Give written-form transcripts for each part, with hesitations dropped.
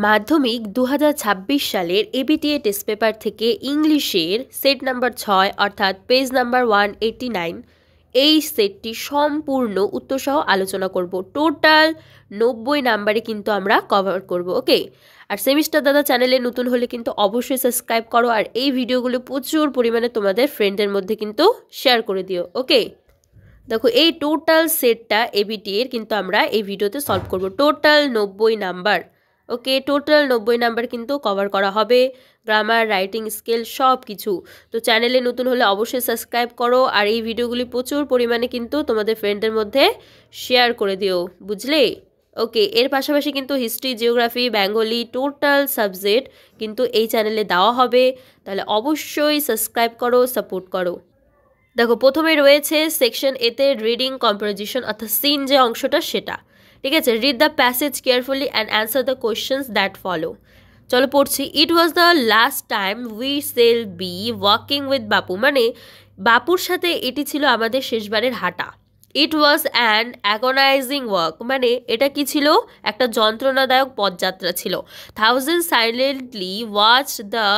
মাধ্যমিক ২০২৬ সালের ABTA test paper থেকে ইংলিশের সেট নাম্বার ৬ অর্থাৎ পেজ নাম্বার 189 এই সেটটি সম্পূর্ণ উত্তরসহ আলোচনা করব। টোটাল 90 নাম্বারে কিন্তু আমরা কভার করব। ওকে, আর সেমিস্টার দাদা চ্যানেলে নতুন হলে কিন্তু অবশ্যই সাবস্ক্রাইব করো, আর এই ভিডিওগুলো প্রচুর পরিমাণে তোমাদের ফ্রেন্ডদের মধ্যে কিন্তু শেয়ার করে দিও। ওকে, দেখো এই টোটাল সেটটা এবিটিএর কিন্তু আমরা এই ভিডিওতে সলভ করব। Total 90 number. Okay, total 90 number কিন্তু কভার করা হবে, গ্রামার, রাইটিং স্কেল সব কিছু। তো চ্যানেলে নতুন হলে অবশ্যই সাবস্ক্রাইব করো, আর এই ভিডিওগুলি প্রচুর পরিমাণে কিন্তু তোমাদের ফ্রেন্ডদের মধ্যে শেয়ার করে দিও, বুঝলে? ওকে, এর পাশাপাশি কিন্তু history, geography, Bengali total subject কিন্তু এই চ্যানেলে দেওয়া হবে, তাহলে অবশ্যই সাবস্ক্রাইব করো, সাপোর্ট করো। দেখো প্রথমে রয়েছে সেকশন এতে রিডিং কম্পোজিশন অর্থাৎ সিন যে অংশটা সেটা, ঠিক আছে। Read the passage carefully and answer the questions that follow. চলো পড়ছি। It was the last time we shall be walking with Bapu, মানে বাপুর সাথে এটি ছিল আমাদের শেষবারের হাঁটা। ইট ওয়াজ অ্যান অ্যাগনাইজিং ওয়াক, মানে এটা কি ছিল, একটা যন্ত্রণাদায়ক পদযাত্রা ছিল। Thousand silently watch the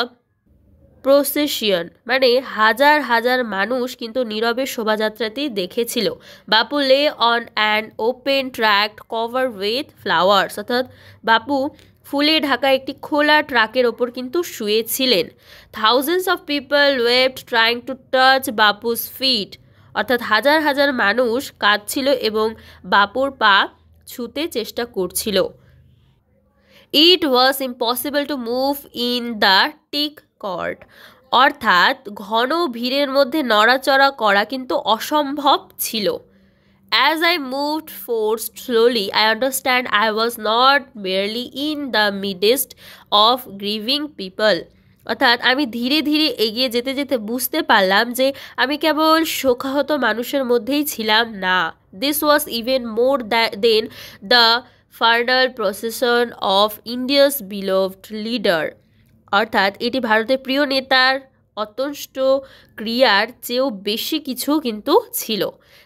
procession, মানে হাজার হাজার মানুষ কিন্তু নীরবে শোভাযাত্রাটি দেখেছিল। Bapu lay on an open truck cover with flowers, অর্থাৎ বাপু ফুলে ঢাকা একটি খোলা ট্রাকের ওপর কিন্তু শুয়েছিলেন। Thousands of people waved trying to touch Bapu's feet, অর্থাৎ হাজার হাজার মানুষ কাঁদছিল এবং বাপুর পা ছুঁতে চেষ্টা করছিল। It was impossible to move in the thick crowd, অর্থাৎ ঘন ভিড়ের মধ্যে নড়াচড়া করা কিন্তু অসম্ভব ছিল। As I moved forward slowly I understand I was not merely in the midst of grieving people, অর্থাৎ আমি ধীরে ধীরে এগিয়ে যেতে যেতে বুঝতে পারলাম যে আমি কেবল শোকাহত মানুষের মধ্যেই ছিলাম না। This was even more than the funeral procession of India's beloved leader, অর্থাৎ এটি ভারতের প্রিয় নেতার অত্যন্ত ক্রিয়ার চেয়েও বেশি কিছু কিন্তু ছিল।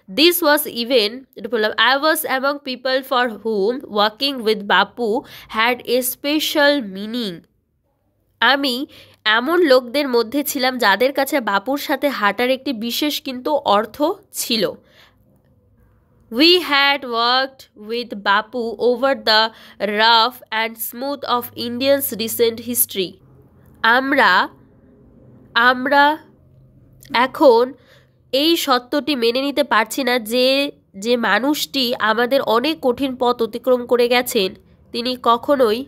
দিস ওয়াজ ইভেন, এটা বললাম, I was among people for hmm walking with Bapu had a special meaning, আমি এমন লোকদের মধ্যে ছিলাম যাদের কাছে বাপুর সাথে হাঁটার একটি বিশেষ কিন্তু অর্থ ছিল। We had worked with Bapu over the rough and smooth of India's recent history. আমরা এখন এই সত্যটি মেনে নিতে পারছি না যে মানুষটি আমাদের অনেক কঠিন পথ অতিক্রম করে গেছেন, তিনি কখনোই,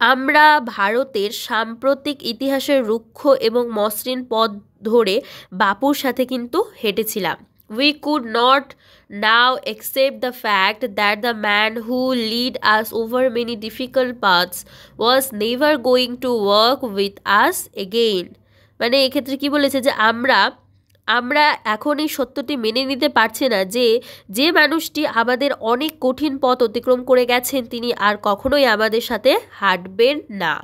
আমরা ভারতের সাম্প্রতিক ইতিহাসের রুক্ষ এবং মসৃণ পথ ধরে বাপুর সাথে কিন্তু হেঁটেছিলাম। We could not now accept the fact that the man who led us over many difficult paths was never going to work with us again. মানে এক্ষেত্রে কি বলেছে যে আমরা এখন এই সত্যটি মেনে নিতে পারছি না যে মানুষটি আমাদের অনেক কঠিন পথ অতিক্রম করে গেছেন তিনি আর কখনোই আমাদের সাথে হাঁটবেন না।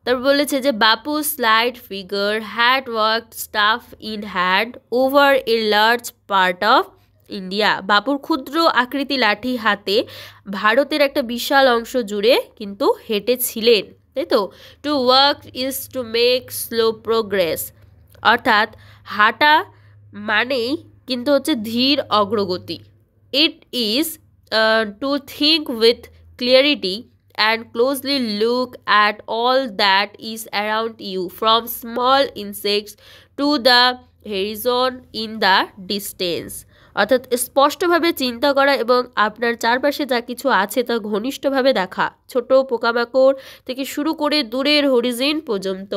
তারপর বলেছে যে বাপু slide figure had work staff in hand over a large part of India, বাপুর ক্ষুদ্র আকৃতি লাঠি হাতে ভারতের একটা বিশাল অংশ জুড়ে কিন্তু হেঁটেছিলেন, তাই তো। To work is to make slow progress, অর্থাৎ হাঁটা মানেই কিন্তু হচ্ছে ধীর অগ্রগতি। It is to think with clarity and closely look at all that is around you from small insects to the horizon in the distance, অর্থাৎ স্পষ্টভাবে চিন্তা করা এবং আপনার চারপাশে যা কিছু আছে তা ঘনিষ্ঠভাবে দেখা, ছোট পোকামাকড় থেকে শুরু করে দূরের হরিজন পর্যন্ত।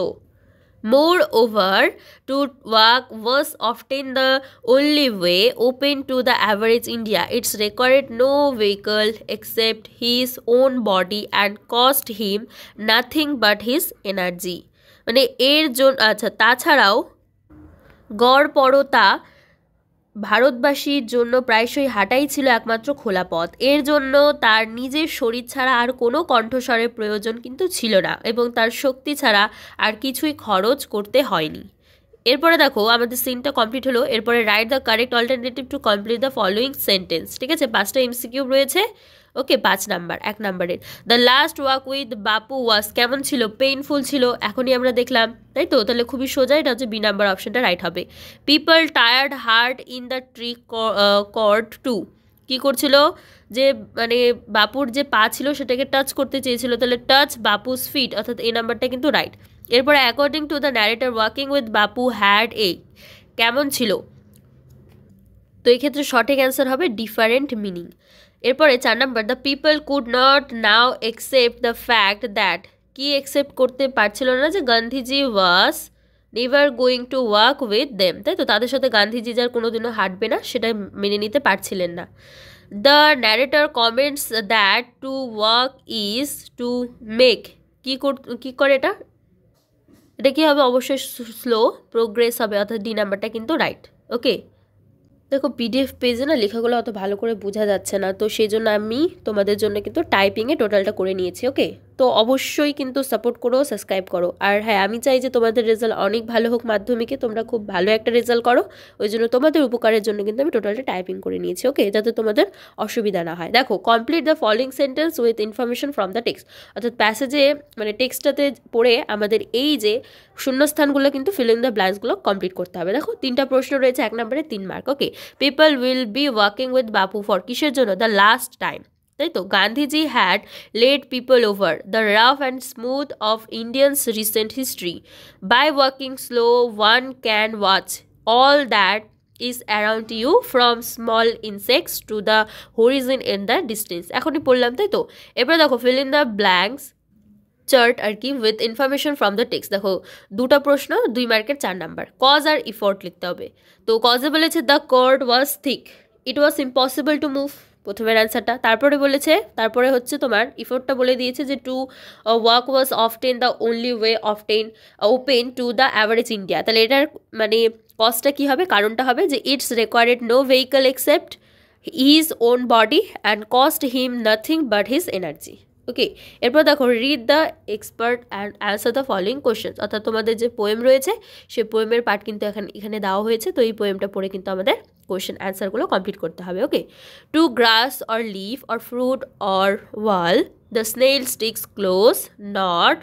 Moreover, to walk was often the only way open to the average India. It required no vehicle except his own body and cost him nothing but his energy. মানে এর জন্য, আচ্ছা, তাছাড়াও গড়পড়তা ভারতবাসীর জন্য প্রায়শই হাঁটাই ছিল একমাত্র খোলা পথ। এর জন্য তার নিজের শরীর ছাড়া আর কোনো কণ্ঠস্বরের প্রয়োজন কিন্তু ছিল না এবং তার শক্তি ছাড়া আর কিছুই খরচ করতে হয়নি। এরপরে দেখো আমাদের সিনটা কমপ্লিট হলো। এরপরে write the correct alternative to complete the following sentence, ঠিক আছে। 5টা এমসিকিউ রয়েছে, ওকে 5 নাম্বার 1 নাম্বারের। দ্য লাস্ট ওয়াক উইথ বাপু ওয়াজ কেমন ছিল? পেইনফুল ছিল, এখনই আমরা দেখলাম, তাই তো? তাহলে খুবই সোজা, এটা হচ্ছে বি নাম্বার অপশনটা রাইট হবে। People tried hard in the thick crowd to, কী করছিল? যে মানে বাপুর যে পা ছিল সেটাকে টাচ করতে চেয়েছিল, তাহলে টাচ বাপুস ফিট, অর্থাৎ এই নাম্বারটা কিন্তু রাইট। এরপরে according to the narrator walking with Bapu had a, কেমন ছিল? তো এই ক্ষেত্রে সঠিক অ্যান্সার হবে ডিফারেন্ট মিনিং। এরপরে 4 number, the people could not now accept the fact that, কি একসেপ্ট করতে পারছিল না? যে Gandhiji was never going to walk with them, তাই তো? তাদের সাথে গান্ধীজি যার কোনোদিনও হাঁটবে না, সেটা মেনে নিতে পারছিলেন না। The narrator comments that to walk is to make, কী করে এটা? এটা কী হবে? অবশ্যই স্লো প্রোগ্রেস হবে, অর্থাৎ ডি নাম্বারটা কিন্তু রাইট। ওকে, দেখো পিডিএফ পেজে না লেখাগুলো অত ভালো করে বোঝা যাচ্ছে না, তো সেই জন্য আমি তোমাদের জন্য কিন্তু টাইপিংয়ে টোটালটা করে নিয়েছি। ওকে, তো অবশ্যই কিন্তু সাপোর্ট করো, সাবস্ক্রাইব করো। আর হ্যাঁ, আমি চাই যে তোমাদের রেজাল্ট অনেক ভালো হোক, মাধ্যমিকে তোমরা খুব ভালো একটা রেজাল্ট করো, ওই জন্য তোমাদের উপকারের জন্য কিন্তু আমি টোটালটা টাইপিং করে নিয়েছি। ওকে, যাতে তোমাদের অসুবিধা না হয়। দেখো, complete the following sentence with information from the text, অর্থাৎ প্যাসেজে মানে টেক্সটটাতে পড়ে আমাদের এই যে শূন্যস্থানগুলো কিন্তু ফিলিং দ্য ব্ল্যাঙ্কসগুলো কমপ্লিট করতে হবে। দেখো 3টা প্রশ্ন রয়েছে, 1 নম্বরে 3 mark. Okay, people will be walking with Bapu for, কিসের জন্য? দ্য লাস্ট টাইম, তাই তো? Gandhiji had led people over the rough and smooth of Indians recent history, by walking slow one can watch all that is around you from small insects to the horizon in the distance। এখনই পড়লাম, তাই তো? এবার দেখো fill in the blanks chart আর কি with information from the text. দেখো 2টা প্রশ্ন, 2 মার্কের 4 নাম্বার। কজ আর ইফোর্ট লিখতে হবে। তো কজে বলেছে the crowd was thick, it was impossible to move, প্রথমের অ্যান্সারটা। তারপরে হচ্ছে তোমার ইফোর্টটা বলে দিয়েছে যে to walk was often the only way open to the average India, তাহলে এটার মানে কজটা কী হবে? কারণটা হবে যে it's required no vehicle except his own body and cost him nothing but his energy. Okay, এরপর দেখো read the expert and answer the following questions, অর্থাৎ তোমাদের যে পোয়েম রয়েছে সেই পোয়েমের পার্ট কিন্তু এখানে দেওয়া হয়েছে, তো এই পোয়েমটা পড়ে কিন্তু আমাদের কোয়েশ্চেন অ্যান্সারগুলো কমপ্লিট করতে হবে। Okay, to grass or leaf or fruit or wall the snail sticks close not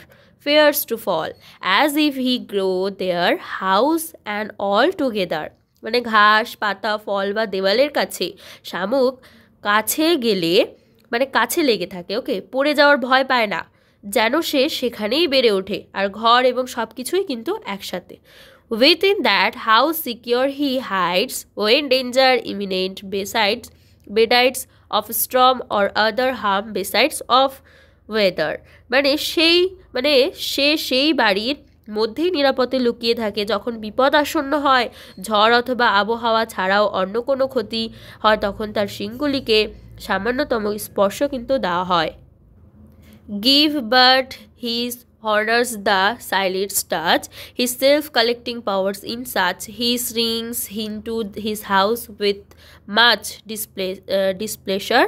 fears to fall as if he grow there house and all together, মানে ঘাস, পাতা, ফল বা দেওয়ালের কাছে শামুক কাছে গেলে মানে কাছে লেগে থাকে। ওকে, পড়ে যাওয়ার ভয় পায় না, যেন সে সেখানেই বেড়ে ওঠে, আর ঘর এবং সব কিছুই কিন্তু একসাথে। Within that house secure he hides when danger imminent besides of storm or other harm besides of weather, মানে সে সেই বাড়ির মধ্যেই নিরাপদে লুকিয়ে থাকে যখন বিপদ আসন্ন হয়, ঝড় অথবা আবহাওয়া ছাড়াও অন্য কোনো ক্ষতি হয়, তখন তার শিংগুলিকে সামান্যতম স্পর্শ কিন্তু দেওয়া হয়। Give but his honors the silent touch, his self-collecting powers in such, he shrinks into his house with much displeasure,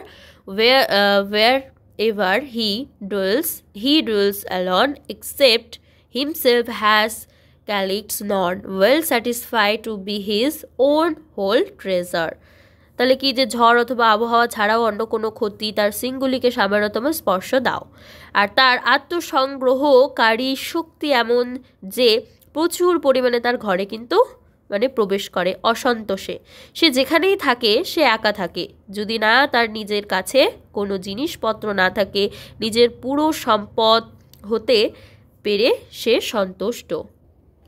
wherever he dwells alone, except himself has collects none, well satisfied to be his own whole treasure। তাহলে কি, যে ঝড় অথবা আবহাওয়া ছাড়াও অন্য কোনো ক্ষতি তার সিংগুলিকে সামান্যতম স্পর্শ দাও, আর তার আত্মসংগ্রহকারী শক্তি এমন যে প্রচুর পরিমাণে তার ঘরে কিন্তু মানে প্রবেশ করে অসন্তোষে। সে যেখানেই থাকে সে একা থাকে, যদি না তার নিজের কাছে কোনো জিনিসপত্র না থাকে, নিজের পুরো সম্পদ হতে পেরে সে সন্তুষ্ট।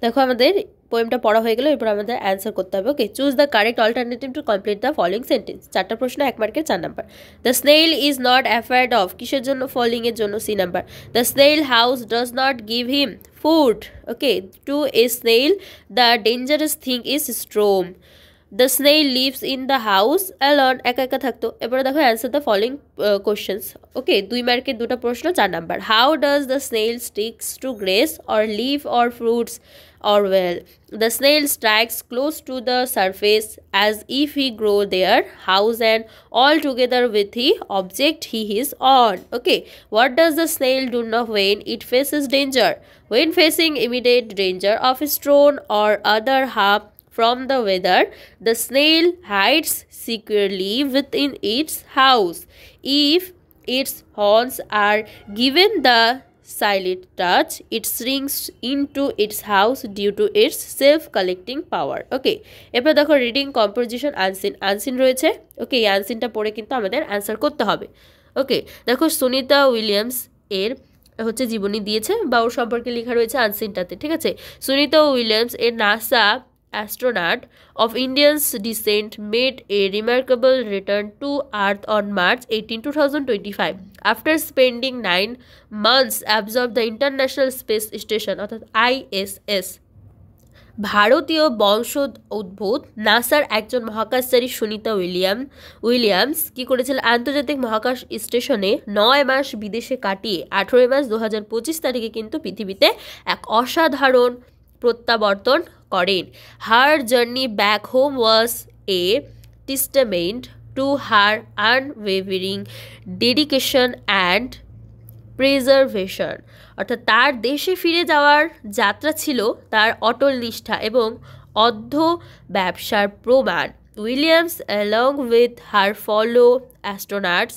দেখো আমাদের পোয়েমটা পড়া হয়ে গেল, এরপর আমাদের অ্যান্সার করতে হবে। Okay, choose the correct alternative to complete the following sentence. 4টা প্রশ্ন, 1 মার্কের 4 number. The snail is not afraid of, কিসের জন্য? ফলিংয়ের জন্য, C number. The snail house does not give him food. Okay, to a snail the dangerous thing is storm. The snail lives in the house alone, একা একা থাকতো। এবারে দেখো answer the following questions. Okay, 2 মার্কের 2টা প্রশ্ন, 4 number. How does the snail sticks to grass or leaf or fruits or well? The snail strikes close to the surface as if he grow their house and all together with the object he is on. Okay, what does the snail do now when it faces danger? When facing immediate danger of storm or other harm from the weather, the snail hides securely within its house. If its horns are given the silent touch, it shrinks into its house due to its self-collecting power. ওকে, এরপর দেখো reading composition unseen, unseen রয়েছে। ওকে, এই আনসিনটা পড়ে কিন্তু আমাদের answer করতে হবে। ওকে, দেখো সুনিতা উইলিয়ামস এর হচ্ছে জীবনী দিয়েছে বা ওর সম্পর্কে লেখা রয়েছে আনসিনটাতে, ঠিক আছে। সুনিতা উইলিয়ামস এর NASA astronaut of Indian's descent made a remarkable return to Earth on March 18, 2025 after spending 9 months aboard the International Space Station অর্থাৎ ISS। ভারতীয় বংশোদ্ভূত নাসার একজন মহাকাশচারী সুনিতা উইলিয়ামস কি করেছিল, আন্তর্জাতিক মহাকাশ স্টেশনে 9 মাস বিদেশে কাটিয়ে 18 মার্চ 2025 তারিখে কিন্তু পৃথিবীতে এক অসাধারণ প্রত্যাবর্তন করেন। Her journey back home was a testament to her unwavering dedication and preservation, অর্থাৎ তার দেশে ফিরে যাওয়ার যাত্রা ছিল তার অটল নিষ্ঠা এবং ব্যবসার প্রমাণ। Williams along with her follow astronauts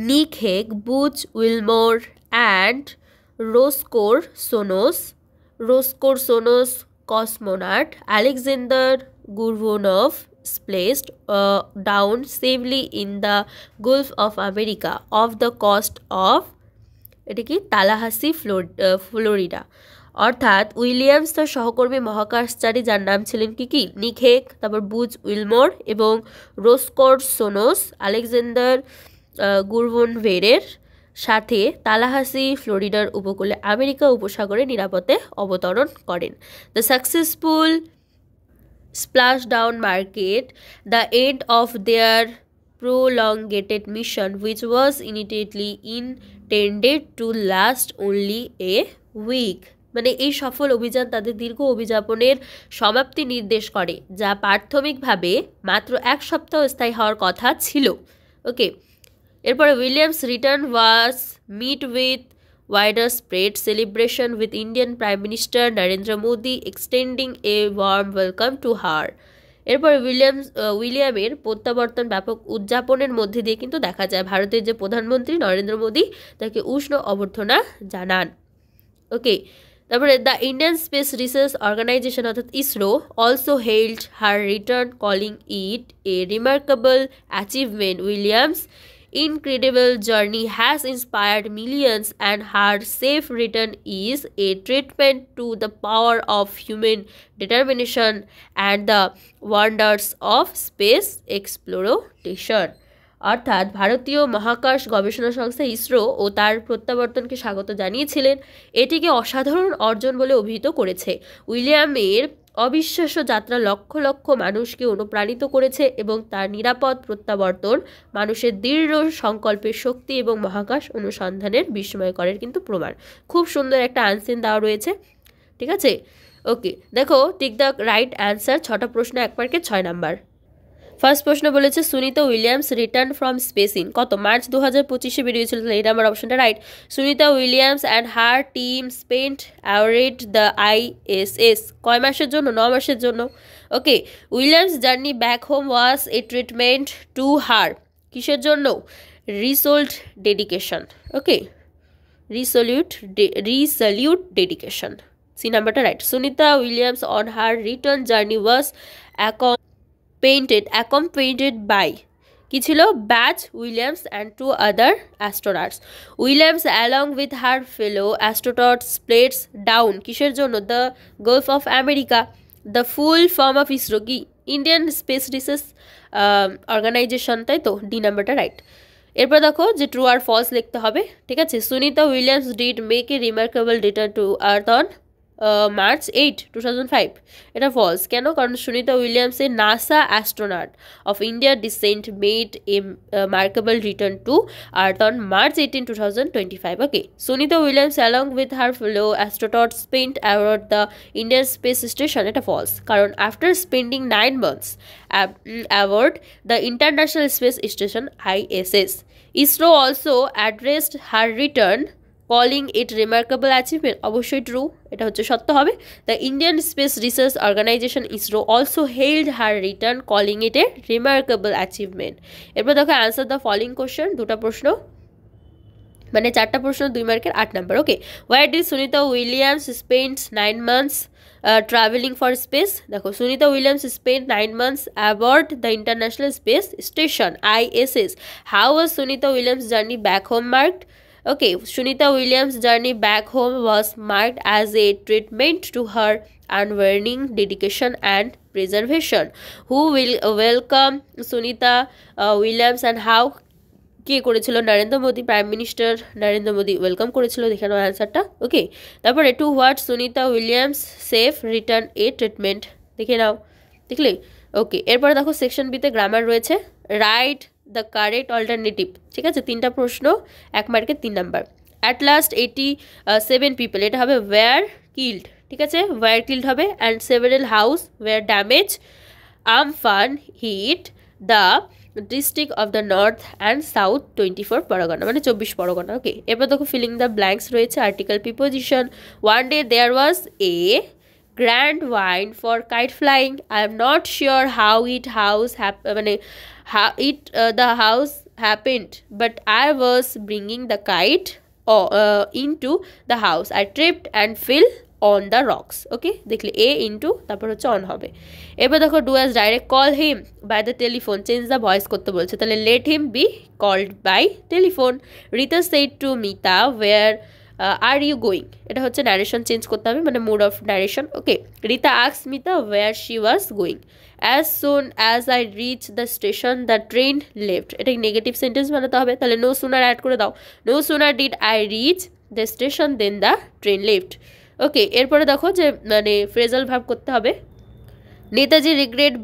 Nick Hague, Butch Wilmore and Roscosmos cosmonaut Alexander Gurvonov splashed down safely in the Gulf of America off the coast of Tallahassee, Florida. অর্থাৎ উইলিয়ামস তার সহকর্মী মহাকাশচারী যার নাম ছিলেন কি Nick Hague, তারপর Butch Wilmore এবং রোসকোর সোনোস Alexander গুরভনভেরের সাথে তালাহাসি, ফ্লোরিডার উপকূলে আমেরিকা উপসাগরে নিরাপদে অবতরণ করেন। The successful splashdown marked the end of their prolonged mission, which was initially intended to last only a week। মানে এই সফল অভিযান তাদের দীর্ঘ অভিযাপনের সমাপ্তি নির্দেশ করে, যা প্রাথমিকভাবে মাত্র 1 সপ্তাহ স্থায়ী হওয়ার কথা ছিল। ওকে, এরপরে Williams return was met with widespread celebration with Indian Prime Minister Narendra Modi extending a warm welcome to her। এরপর উইলিয়ামের প্রত্যাবর্তন ব্যাপক উদযাপনের মধ্যে দিয়ে কিন্তু দেখা যায়। ভারতের যে প্রধানমন্ত্রী নরেন্দ্র মোদী তাকে উষ্ণ অভ্যর্থনা জানান। ওকে, তারপরে the Indian Space Research Organisation অর্থাৎ ISRO also hailed her return calling it a remarkable achievement. Williams incredible journey has inspired millions and her safe return is a treatment to the power of human determination and the wonders of space exploration। অর্থাৎ ভারতীয় মহাকাশ গবেষণা সংস্থা ইসরো ও তার প্রত্যাবর্তনকে স্বাগত জানিয়েছিলেন, এটিকে অসাধারণ অর্জন বলে অভিহিত করেছে। উইলিয়ামের অবিশ্বাস্য যাত্রা লক্ষ লক্ষ মানুষকে অনুপ্রাণিত করেছে এবং তার নিরাপদ প্রত্যাবর্তন মানুষের দৃঢ় সংকল্পের শক্তি এবং মহাকাশ অনুসন্ধানের বিস্ময়করের কিন্তু প্রমাণ। খুব সুন্দর একটা আনসার দেওয়া রয়েছে, ঠিক আছে। ওকে, দেখো টিক দ্য রাইট অ্যান্সার। 6টা প্রশ্ন, 1 মার্কে 6 নাম্বার। ফার্স্ট প্রশ্ন বলেছে Sunita Williams return from space in কত মার্চ 2025 বেরিয়েছিল, তাহলে এই নাম্বার অপশনটা right. Sunita Williams and her team spent aboard the ISS কয় মাসের জন্য, 9 মাসের জন্য। Okay, Williams journey back home was a treatment to her, কিসের জন্য, resolute dedication. Okay, resolute dedication, C নাম্বারটা right. Sunita Williams on her return journey was accompanied by কি ছিল, Butch Williams and 2 other astronauts. Williams along with her fellow astronauts splashed down কিসের জন্য, the Gulf of America. The full form of ISRO কি, Indian Space Research organisation, তাই তো, D নাম্বারটা right. এরপর দেখো যে ট্রু আর ফলস লিখতে হবে, ঠিক আছে। Sunita Williams did make a remarkable return to earth on March 8, 2005 এটা ফলস। কেন, কারণ সুনিতা উইলিয়ামসের NASA astronaut of India descent made a markable return to earth on March 18, 2025। Okay, Sunita Williams along with her fellow astronaut spent aboard the Indian Space Station, এটা false, কারণ after spending 9 months aboard the International Space Station ISS, ISRO also addressed her return calling it remarkable achievement, অবশ্যই true, এটা হচ্ছে সত্য হবে। The Indian Space Research Organisation ISRO also hailed her return calling it a remarkable achievement. এরপর দেখো answer the following question, দুটো প্রশ্ন, মানে 4টা প্রশ্ন 2 মার্কের, 8 number. Okay, where did Sunita Williams spend 9 months traveling for space? দেখো Sunita Williams spent 9 months aboard the International Space Station ISS. How was Sunita Williams' journey back home marked? Okay, Sunita Williams' journey back home was marked as a treatment to her unwavering dedication and preservation. Who will welcome Sunita Williams and how? কে করেছিল? Narendra Modi, prime minister Narendra Modi welcome করেছিল, দেখে নাও অ্যান্সারটা। Okay, তারপরে to what Sunita Williams safe return a treatment, দেখে নাও, দেখলে? ওকে, এরপরে দেখো সেকশন বিতে গ্রামার রয়েছে, রাইট দ্য কারেক্ট অল্টারনেটিভ, ঠিক আছে? 3টা প্রশ্ন, 1 মার্কের 3 নাম্বার। অ্যাট লাস্ট 87 পিপল, এটা হবে ওয়্যার কিল্ড, ঠিক আছে? ওয়্যার কিল্ড হবে। And several house were damage, Amphan hit the district of the North and South 24 Parganas, মানে 24 পরগনা। ওকে, এরপর দেখো ফিলিং দ্য ব্ল্যাঙ্কস রয়েছে, article preposition. One day there was a grand wind for kite flying, I am not sure how it house মানে the house happened, but I was bringing the kite into the house, I tripped and fell on the rocks. Okay, দেখলে A into তারপর হচ্ছে on হবে। এবার দেখো do as direct call him by the telephone, change the voice করতে বলছে, তাহলে let him be called by telephone. Rita said to Mita where are you going, এটা হচ্ছে ন্যারেশন চেঞ্জ করতে হবে, মানে mood of narration. Okay, Rita asks Mita where she was going, as soon as I reach the station the train left, এটা negative sentence বানাতে হবে, তাহলে নো সুনার অ্যাড করে দাও, no sooner did I reach the station then the train left. Okay, এরপরে দেখো যে মানে ফ্রেজাল ভার্ব করতে হবে, Netaji regarded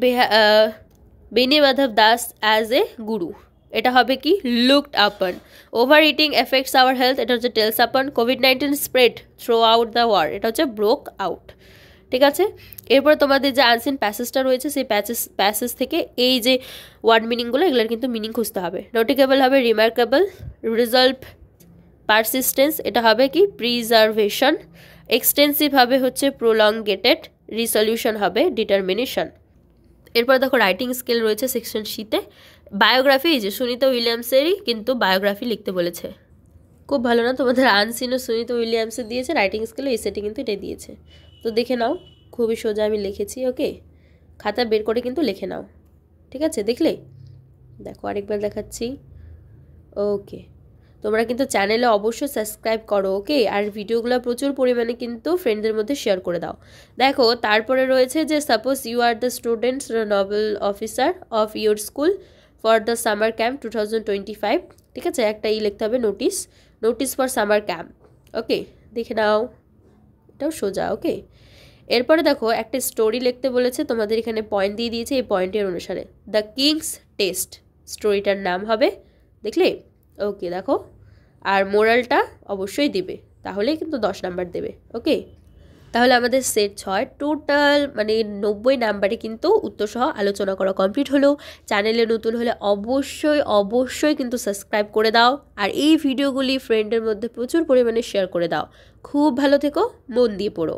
Beni Madhab Das as a guru, এটা হবে কি looked upon. Over eating effects our health, এটা হচ্ছে tells upon. COVID spread throughout the world, এটা হচ্ছে ব্রোক আউট, ঠিক আছে? এরপর তোমাদের যে আনসিন প্যাসেজটা রয়েছে, সেই প্যাসেজ থেকে এই যে ওয়ার্ড মিনিংগুলো, এগুলোর কিন্তু মিনিং খুঁজতে হবে। নোটিকেবল হবে রিমার্কেবল, রিজলভ পারসিস্টেন্স, এটা হবে কি প্রিজার্ভেশন। এক্সটেন্সিভ হবে হচ্ছে প্রোলংগেটেড, রিসলিউশন হবে ডিটারমিনেশন। এরপর দেখো রাইটিং স্কিল রয়েছে সেকশন সিতে, বায়োগ্রাফি, যে সুনিতা উইলিয়ামসেরই কিন্তু বায়োগ্রাফি লিখতে বলেছে, খুব ভালো না? তোমাদের আনসিনও সুনিতা উইলিয়ামসের দিয়েছে, রাইটিং স্কিলও এই সেটে কিন্তু এটাই দিয়েছে, তো দেখে নাও, খুবই সোজা আমি লিখেছি। ওকে, খাতা বের করে কিন্তু লিখে নাও, ঠিক আছে? দেখলে? দেখো আরেকবার দেখাচ্ছি। ওকে, তোমরা কিন্তু চ্যানেলে অবশ্যই সাবস্ক্রাইব করো। ওকে, আর ভিডিওগুলো প্রচুর পরিমাণে কিন্তু ফ্রেন্ডদের মধ্যে শেয়ার করে দাও। দেখো তারপরে রয়েছে যে suppose you are the students noble officer of your school for the summer camp 2025, ঠিক আছে? একটা লিখতে হবে notice for summer camp. Okay, দেখে নাও, এটাও সোজা। ওকে, এরপরে দেখো একটা স্টোরি লিখতে বলেছে, তোমাদের এখানে পয়েন্ট দিয়ে দিয়েছে, এই পয়েন্টের অনুসারে দ্য কিংস টেস্ট স্টোরিটার নাম হবে, দেখলে? ওকে, দেখো, আর মোরালটা অবশ্যই দিবে, তাহলেই কিন্তু 10 নাম্বার দেবে। ওকে, তাহলে আমাদের সেট 6 টোটাল মানে 90 নাম্বারে কিন্তু উত্তরসহ আলোচনা করা কমপ্লিট হলো। চ্যানেলে নতুন হলে অবশ্যই কিন্তু সাবস্ক্রাইব করে দাও, আর এই ভিডিওগুলি ফ্রেন্ডের মধ্যে প্রচুর পরিমাণে শেয়ার করে দাও। খুব ভালো থেকো, মন দিয়ে পড়ো।